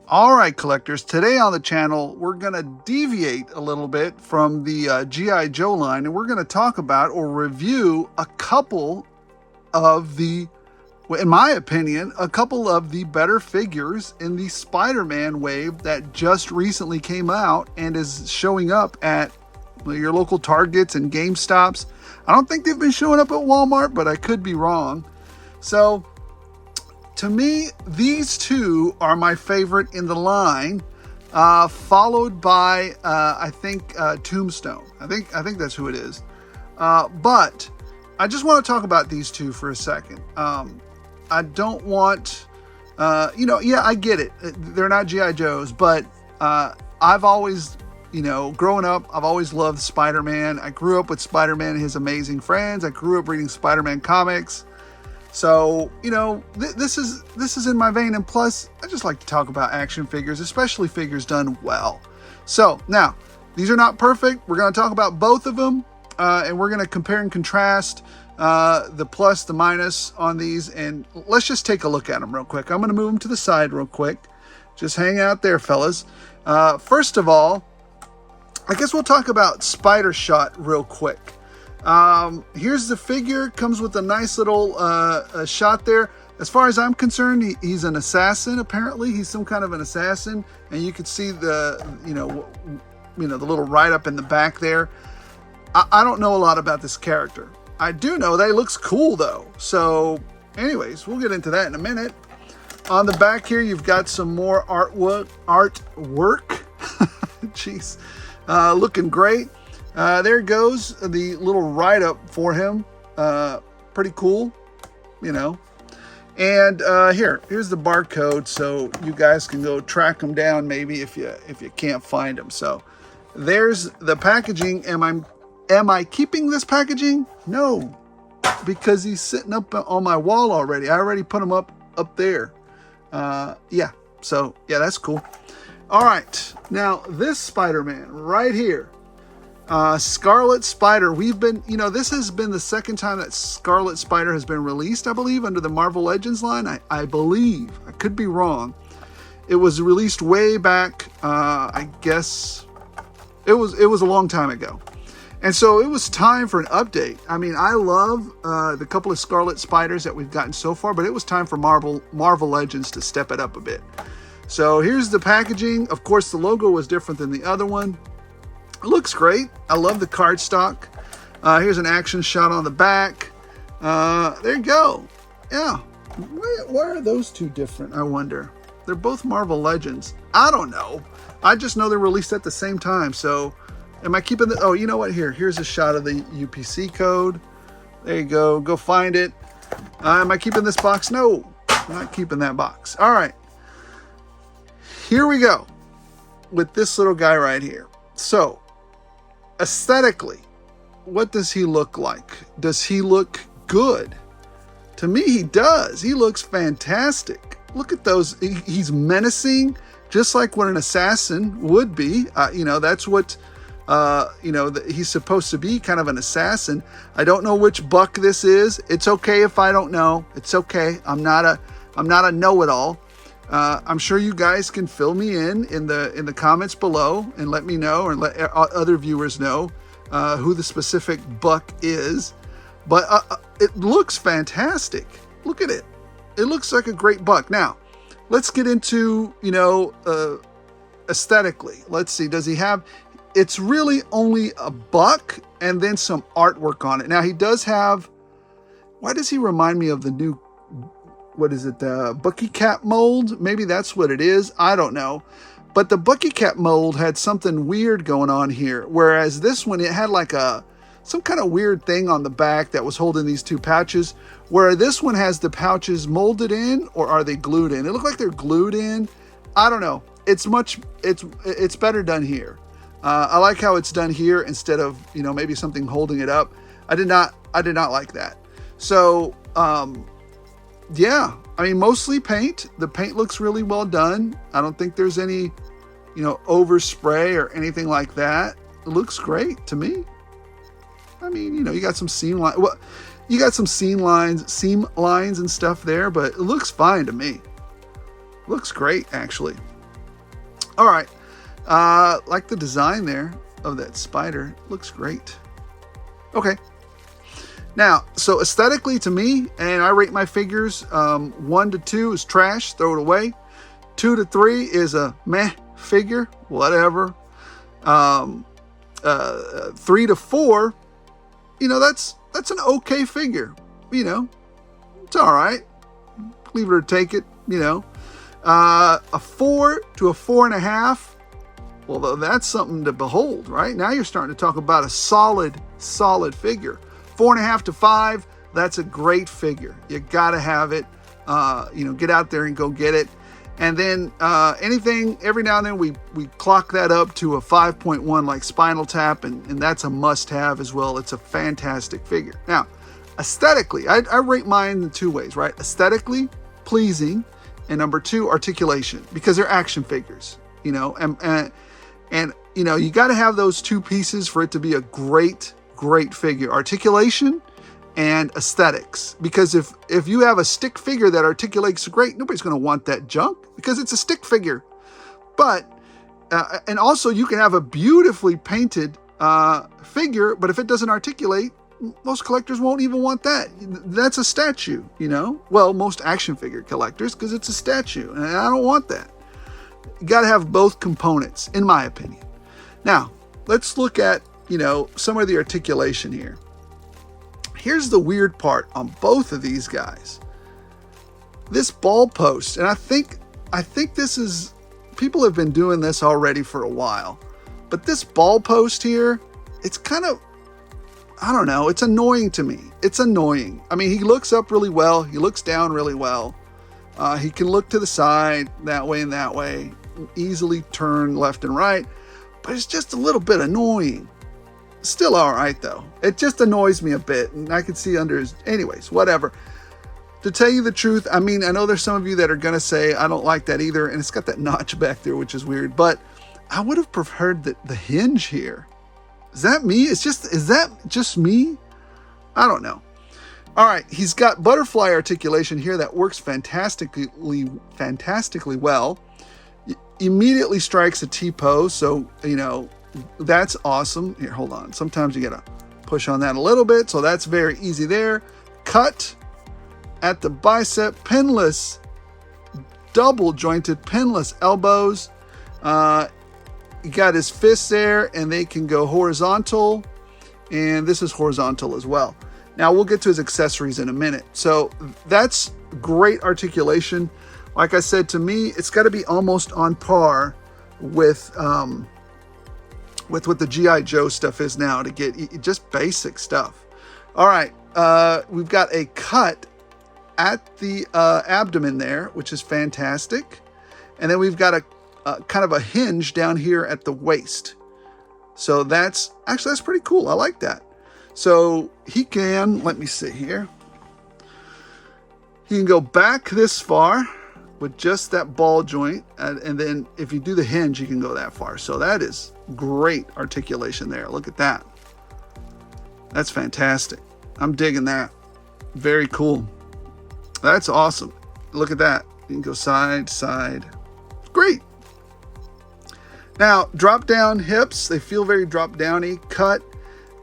All right, collectors, today on the channel, we're going to deviate a little bit from the G.I. Joe line, and we're going to talk about or review a couple of the, in my opinion, a couple of the better figures in the Spider-Man wave that just recently came out and is showing up at your local Targets and GameStops. I don't think they've been showing up at Walmart, but I could be wrong. So, to me, these two are my favorite in the line, followed by I think Tombstone. I think that's who it is. But I just want to talk about these two for a second. I don't want, yeah, I get it. They're not G.I. Joes, but I've always, growing up, I've always loved Spider-Man. I grew up with Spider-Man and his amazing friends. I grew up reading Spider-Man comics. So, this is in my vein, and plus, I just like to talk about action figures, especially figures done well. So, now, these are not perfect. We're going to talk about both of them, and we're going to compare and contrast the plus, the minus on these, and let's just take a look at them real quick. I'm going to move them to the side real quick. Just hang out there, fellas. First of all, I guess we'll talk about Spider-Shot real quick. Here's the figure. Comes with a nice little shot there. As far as I'm concerned, he's an assassin. Apparently, he's some kind of an assassin, and you can see the the little write up in the back there. I don't know a lot about this character. I do know that he looks cool though. So, anyways, we'll get into that in a minute. On the back here, you've got some more artwork. Jeez, looking great. There goes the little write-up for him. Pretty cool, And here's the barcode, so you guys can go track them down maybe if you can't find them. So there's the packaging. Am I keeping this packaging? No, because he's sitting up on my wall already. I already put him up there. Yeah. So yeah, that's cool. All right, now this Spider-Man right here. Scarlet Spider. We've been, this has been the second time that Scarlet Spider has been released, I believe, under the Marvel Legends line. I believe. I could be wrong. It was released way back, I guess, it was a long time ago. And so it was time for an update. I mean, I love the couple of Scarlet Spiders that we've gotten so far, but it was time for Marvel Legends to step it up a bit. So here's the packaging. Of course, the logo was different than the other one. It looks great. I love the cardstock. Here's an action shot on the back. There you go. Yeah. Why are those two different, I wonder? They're both Marvel Legends. I don't know. I just know they're released at the same time. So, am I keeping the... Oh, you know what? Here's a shot of the UPC code. There you go. Go find it. Am I keeping this box? No. I'm not keeping that box. All right. Here we go. With this little guy right here. So... aesthetically, what does he look like? Does he look good? To me, he does. He looks fantastic. Look at those. He's menacing, just like what an assassin would be. That's what, he's supposed to be, kind of an assassin. I don't know which buck this is. It's okay if I don't know. It's okay. I'm not a know-it-all. I'm sure you guys can fill me in the comments below and let me know, or let other viewers know who the specific buck is. But it looks fantastic. Look at it. It looks like a great buck. Now, let's get into, aesthetically. Let's see. Does he have... It's really only a buck and then some artwork on it. Now, he does have... Why does he remind me of the new... What is it? The Bucky Cap mold? Maybe that's what it is. I don't know. But the Bucky Cap mold had something weird going on here. Whereas this one, it had like some kind of weird thing on the back that was holding these two pouches. Where this one has the pouches molded in, or are they glued in? It looked like they're glued in. I don't know. It's better done here. I like how it's done here instead of, maybe something holding it up. I did not like that. So, yeah, I mean, mostly paint. The paint looks really well done. I don't think there's any, overspray or anything like that. It looks great to me. I mean, you got some seam line. Well, you got some seam lines and stuff there, but it looks fine to me. Looks great, actually. All right. Like the design there of that spider. Looks great. Okay. Now, so aesthetically to me, and I rate my figures, 1 to 2 is trash, throw it away. 2 to 3 is a meh figure, whatever. 3 to 4, you know, that's an okay figure. You know, it's all right. Leave it or take it, you know. A 4 to a 4.5, well, that's something to behold, right? Now you're starting to talk about a solid figure. 4.5 to 5, that's a great figure. You got to have it. You know, get out there and go get it. And then anything, every now and then we clock that up to a 5.1 like Spinal Tap, and that's a must-have as well. It's a fantastic figure. Now, aesthetically, I rate mine in 2 ways, right? Aesthetically pleasing, and number 2, articulation, because they're action figures, you know, and you know, you got to have those 2 pieces for it to be a great figure. Articulation and aesthetics, because if you have a stick figure that articulates great, nobody's going to want that junk because it's a stick figure. But and also you can have a beautifully painted figure, but if it doesn't articulate, most collectors won't even want that. That's a statue, you know. Well, most action figure collectors, because it's a statue, and I don't want that. You got to have both components, in my opinion. Now, let's look at, you know, some of the articulation here. Here's the weird part on both of these guys. This ball post, and I think this is, people have been doing this already for a while, but this ball post here, it's kind of, I don't know, it's annoying to me. It's annoying. I mean, he looks up really well. He looks down really well. He can look to the side, that way and that way, easily turn left and right, but it's just a little bit annoying. Still all right, though. It just annoys me a bit, and I can see under his... Anyways, whatever. To tell you the truth, I mean, I know there's some of you that are going to say, I don't like that either, and it's got that notch back there, which is weird, but I would have preferred the hinge here. Is that me? Is that just me? I don't know. All right, he's got butterfly articulation here that works fantastically well. Immediately strikes a T-pose, so, you know, that's awesome. Here, hold on. Sometimes you gotta push on that a little bit, so that's very easy there. Cut at the bicep, pinless, double jointed, pinless elbows. You got his fists there, and they can go horizontal, and this is horizontal as well. Now we'll get to his accessories in a minute. So that's great articulation. Like I said, to me, it's got to be almost on par with what the G.I. Joe stuff is now, to get just basic stuff. All right, we've got a cut at the abdomen there, which is fantastic. And then we've got a kind of a hinge down here at the waist. So that's pretty cool. I like that. So he can, let me see here. He can go back this far with just that ball joint. And then if you do the hinge, you can go that far. So that is great articulation there. Look at that. That's fantastic. I'm digging that. Very cool. That's awesome. Look at that. You can go side to side. Great. Now, drop down hips. They feel very drop downy. Cut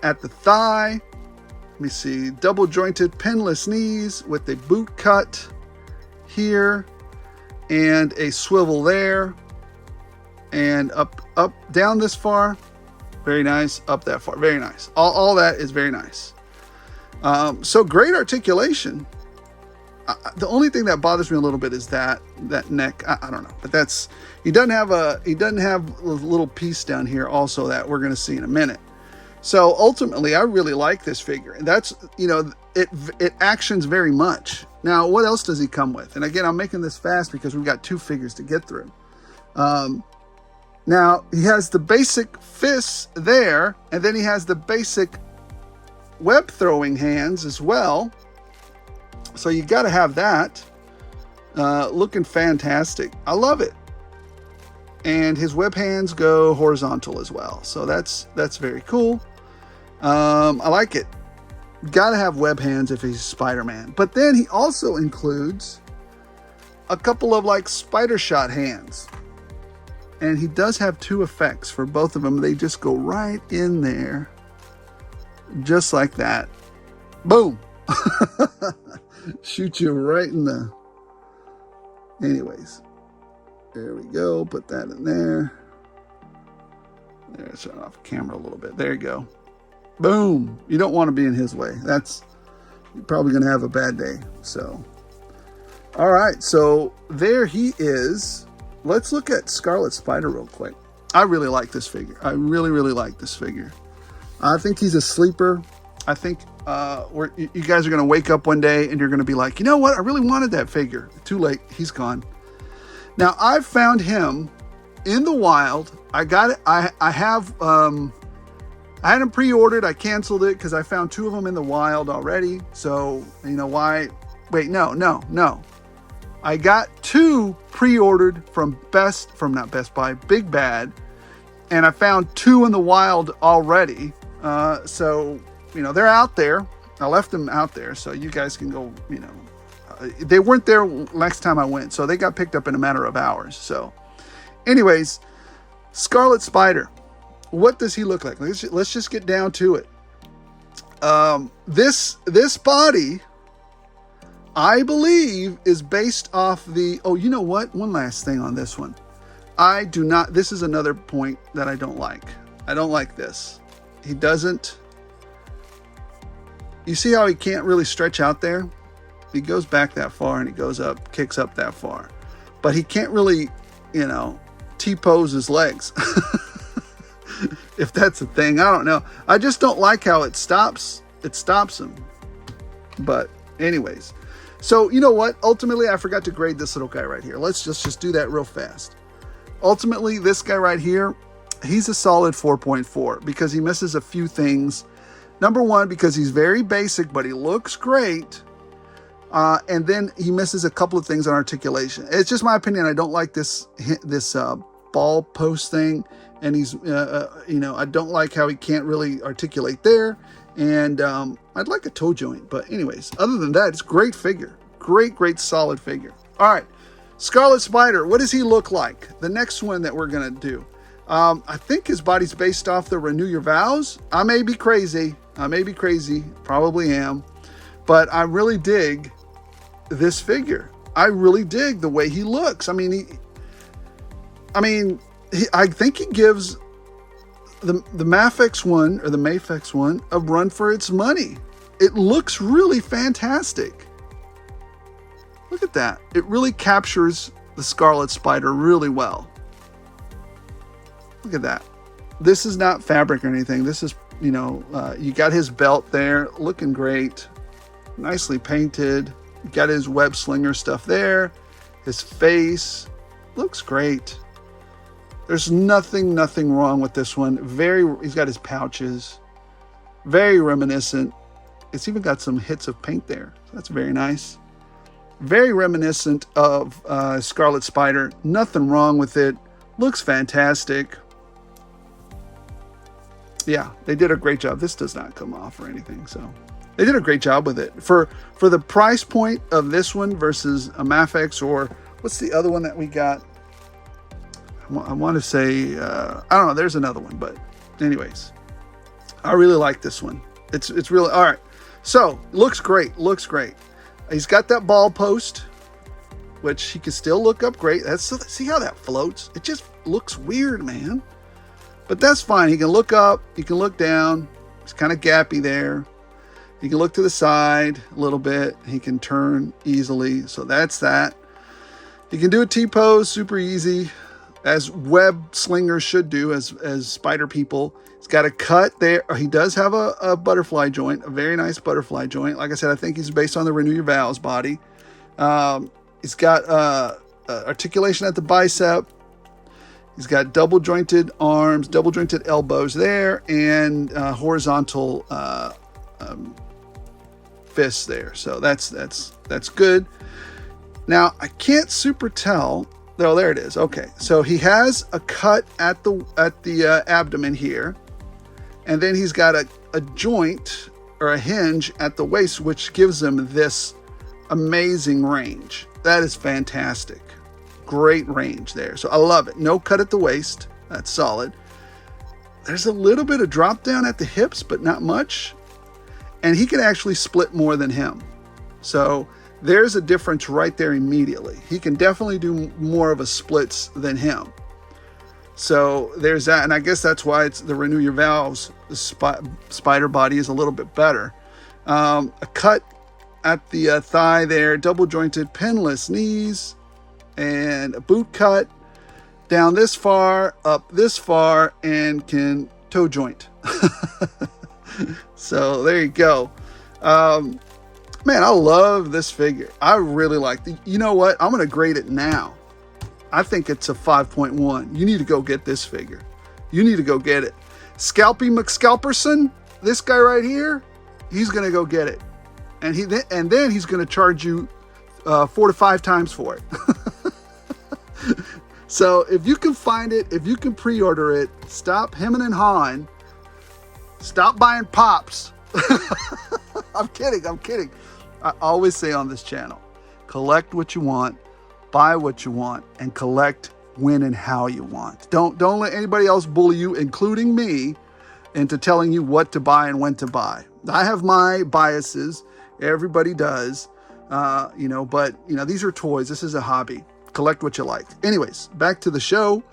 at the thigh. Let me see. Double jointed pinless knees with a boot cut here and a swivel there. And up, down this far. Very nice. Up that far. Very nice. All that is very nice. So great articulation. The only thing that bothers me a little bit is that neck. I don't know, but that's, he doesn't have a little piece down here also that we're going to see in a minute. So ultimately, I really like this figure, and that's, you know, it actions very much. Now, what else does he come with? And again, I'm making this fast because we've got 2 figures to get through. Now he has the basic fists there, and then he has the basic web throwing hands as well. So you got to have that. Looking fantastic. I love it. And his web hands go horizontal as well. So that's very cool. I like it. Got to have web hands if he's Spider-Man. But then he also includes a couple of like spider shot hands. And he does have two effects for both of them. They just go right in there. Just like that. Boom. Shoot you right in the... Anyways. There we go. Put that in there. There, shut off camera a little bit. There you go. Boom. You don't want to be in his way. You're probably going to have a bad day. So, all right. So there he is. Let's look at Scarlet Spider real quick. I really like this figure. I really, really like this figure. I think he's a sleeper. I think you guys are going to wake up one day and you're going to be like, you know what? I really wanted that figure. Too late. He's gone. Now, I've found him in the wild. I got it. I have, I had him pre-ordered. I canceled it because I found two of them in the wild already. So, you know why? Wait, no. I got two pre-ordered from not Best Buy, Big Bad. And I found two in the wild already. So, you know, they're out there. I left them out there so you guys can go, you know. They weren't there last time I went. So they got picked up in a matter of hours. So anyways, Scarlet Spider. What does he look like? Let's just get down to it. This body, I believe, is based off the... Oh, you know what? One last thing on this one. I do not... This is another point that I don't like. I don't like this. He doesn't... You see how he can't really stretch out there? He goes back that far and he goes up, kicks up that far. But he can't really, you know, T-pose his legs. If that's a thing, I don't know. I just don't like how it stops him. But anyways... So, you know what? Ultimately, I forgot to grade this little guy right here. Let's just do that real fast. Ultimately, this guy right here, he's a solid 4.4 because he misses a few things. Number one, because he's very basic, but he looks great. And then he misses a couple of things on articulation. It's just my opinion. I don't like this ball post thing. And he's, you know, I don't like how he can't really articulate there. And I'd like a toe joint. But anyways, other than that, it's a great figure. Great, solid figure. All right. Scarlet Spider. What does he look like? The next one that we're going to do. I think his body's based off the Renew Your Vows. I may be crazy. Probably am. But I really dig this figure. I really dig the way he looks. I think he gives the Mafex one, or the Mafex one, a run for its money. It looks really fantastic. Look at that. It really captures the Scarlet Spider really well. Look at that. This is not fabric or anything. This is, you know, you got his belt there, looking great. Nicely painted. You got his web slinger stuff there. His face looks great. There's nothing wrong with this one. He's got his pouches. Very reminiscent. It's even got some hits of paint there. So that's very nice. Very reminiscent of Scarlet Spider. Nothing wrong with it. Looks fantastic. Yeah, they did a great job. This does not come off or anything, so they did a great job with it. For the price point of this one versus a Mafex, or what's the other one that we got? I want to say, I don't know, there's another one, but anyways, I really like this one. It's really, all right. So, looks great. He's got that ball post, which he can still look up great. See how that floats? It just looks weird, man. But that's fine. He can look up, he can look down. It's kind of gappy there. He can look to the side a little bit. He can turn easily. So that's that. He can do a T-pose super easy, as web slingers should do, as spider people. He's got a cut there. He does have a butterfly joint, a very nice butterfly joint. Like I said, I think he's based on the Renew Your Vows body. He's got articulation at the bicep. He's got double jointed arms, double jointed elbows there, and horizontal fists there. So that's good. Now I can't super tell. Oh, there it is. Okay, so he has a cut at the abdomen here, and then he's got a joint or a hinge at the waist, which gives him this amazing range. That is fantastic. Great range there. So I love it. No cut at the waist. That's solid. There's a little bit of drop down at the hips, but not much. And he can actually split more than him. So there's a difference right there immediately. He can definitely do more of a splits than him. So there's that. And I guess that's why it's the Renew Your Valves spider body is a little bit better. A cut at the thigh there, double jointed pinless knees, and a boot cut down this far, up this far, and can toe joint. So there you go. Man, I love this figure. I really like it. You know what? I'm going to grade it now. I think it's a 5.1. You need to go get this figure. You need to go get it. Scalpy McScalperson, this guy right here, he's going to go get it. And then he's going to charge you 4 to 5 times for it. So if you can find it, if you can pre-order it, stop hemming and hawing. Stop buying pops. I'm kidding. I always say on this channel, collect what you want, buy what you want, and collect when and how you want. Don't let anybody else bully you, including me, into telling you what to buy and when to buy. I have my biases. Everybody does. But these are toys. This is a hobby. Collect what you like. Anyways, back to the show.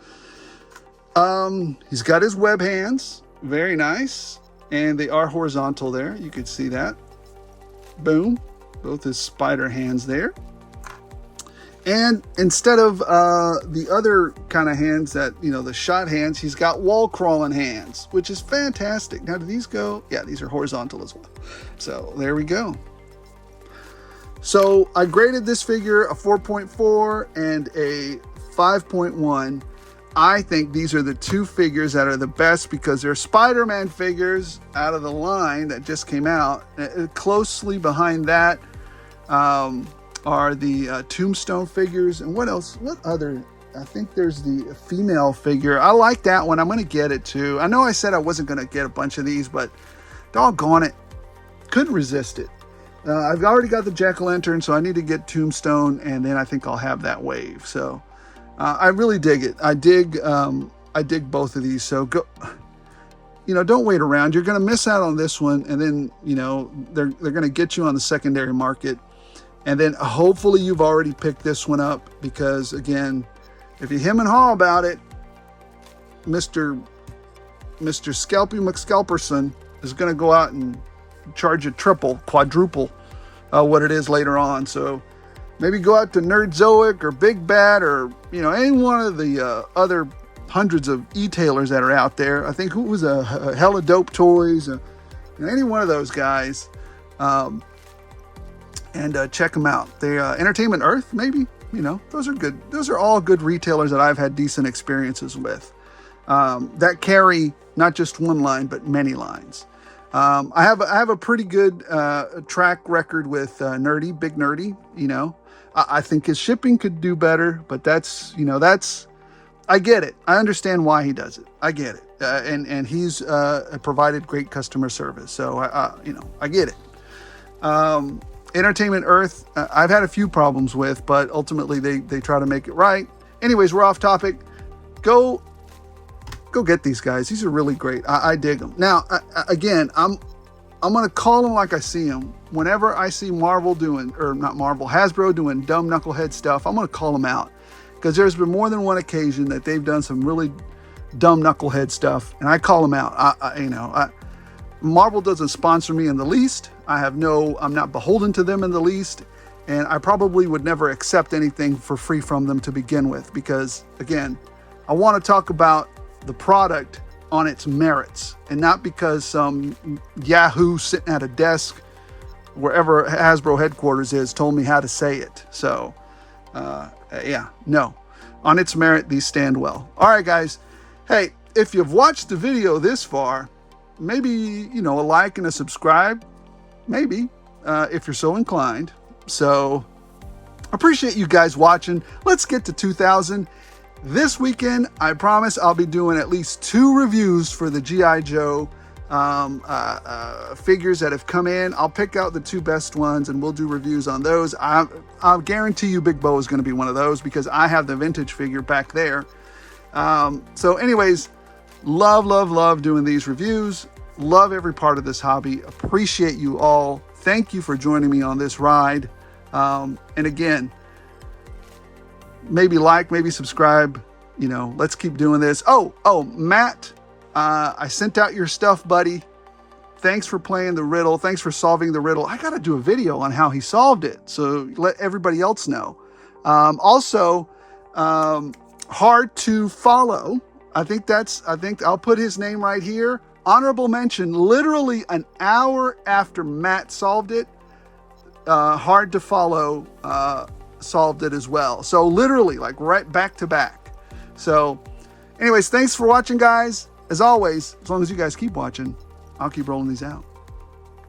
He's got his web hands. Very nice. And they are horizontal there. You can see that. Boom. Both his spider hands there. And instead of the other kind of hands that, the shot hands, he's got wall crawling hands, which is fantastic. Now, do these go? Yeah, these are horizontal as well. So there we go. So I graded this figure a 4.4 and a 5.1. I think these are the two figures that are the best because they're Spider-Man figures out of the line that just came out. Closely behind that are the Tombstone figures. And what else? What other? I think there's the female figure. I like that one. I'm going to get it too. I know I said I wasn't going to get a bunch of these, but doggone it. Couldn't resist it. I've already got the Jack-o'-lantern, so I need to get Tombstone, and then I think I'll have that wave. So I really dig it. I dig both of these. So go, don't wait around. You're going to miss out on this one, and then they're going to get you on the secondary market, and then hopefully you've already picked this one up because again, if you hem and haw about it, Mr. Scalpy McScalperson is going to go out and charge you triple, quadruple what it is later on. So maybe go out to Nerdzoic or Big Bad or any one of the other hundreds of e-tailers that are out there. I think who was a Hella Dope Toys, any one of those guys, and check them out. They Entertainment Earth, maybe. Those are good. Those are all good retailers that I've had decent experiences with that carry not just one line but many lines. I have a pretty good track record with Big Nerdy. I think his shipping could do better, but that's I get it. I understand why he does it. I get it, and he's provided great customer service. So I get it. Entertainment Earth, I've had a few problems with, but ultimately they try to make it right. Anyways, we're off topic. Go get these guys. These are really great. I dig them. Now, again, I'm going to call them like I see them. Whenever I see Hasbro doing dumb knucklehead stuff, I'm going to call them out. Because there's been more than one occasion that they've done some really dumb knucklehead stuff, and I call them out. Marvel doesn't sponsor me in the least. I'm not beholden to them in the least. And I probably would never accept anything for free from them to begin with. Because, again, I want to talk about the product on its merits and not because some Yahoo sitting at a desk wherever Hasbro headquarters is told me how to say it. So no, on its merit, these stand well. All right, guys. Hey, if you've watched the video this far, maybe, a like and a subscribe, maybe, if you're so inclined. So appreciate you guys watching. Let's get to 2,000. This weekend, I promise I'll be doing at least 2 reviews for the G.I. Joe figures that have come in. I'll pick out the 2 best ones and we'll do reviews on those. I'll guarantee you Big Bo is going to be one of those because I have the vintage figure back there. So anyways, love doing these reviews. Love every part of this hobby. Appreciate you all. Thank you for joining me on this ride. And again, maybe like, maybe subscribe, you know, let's keep doing this. Oh, Matt, I sent out your stuff, buddy. Thanks for playing the riddle. Thanks for solving the riddle. I got to do a video on how he solved it, so let everybody else know. Also, hard to follow. I think I'll put his name right here. Honorable mention, literally an hour after Matt solved it. Hard to follow solved it as well. So literally like right back to back. So anyways, thanks for watching, guys. As always, as long as you guys keep watching, I'll keep rolling these out.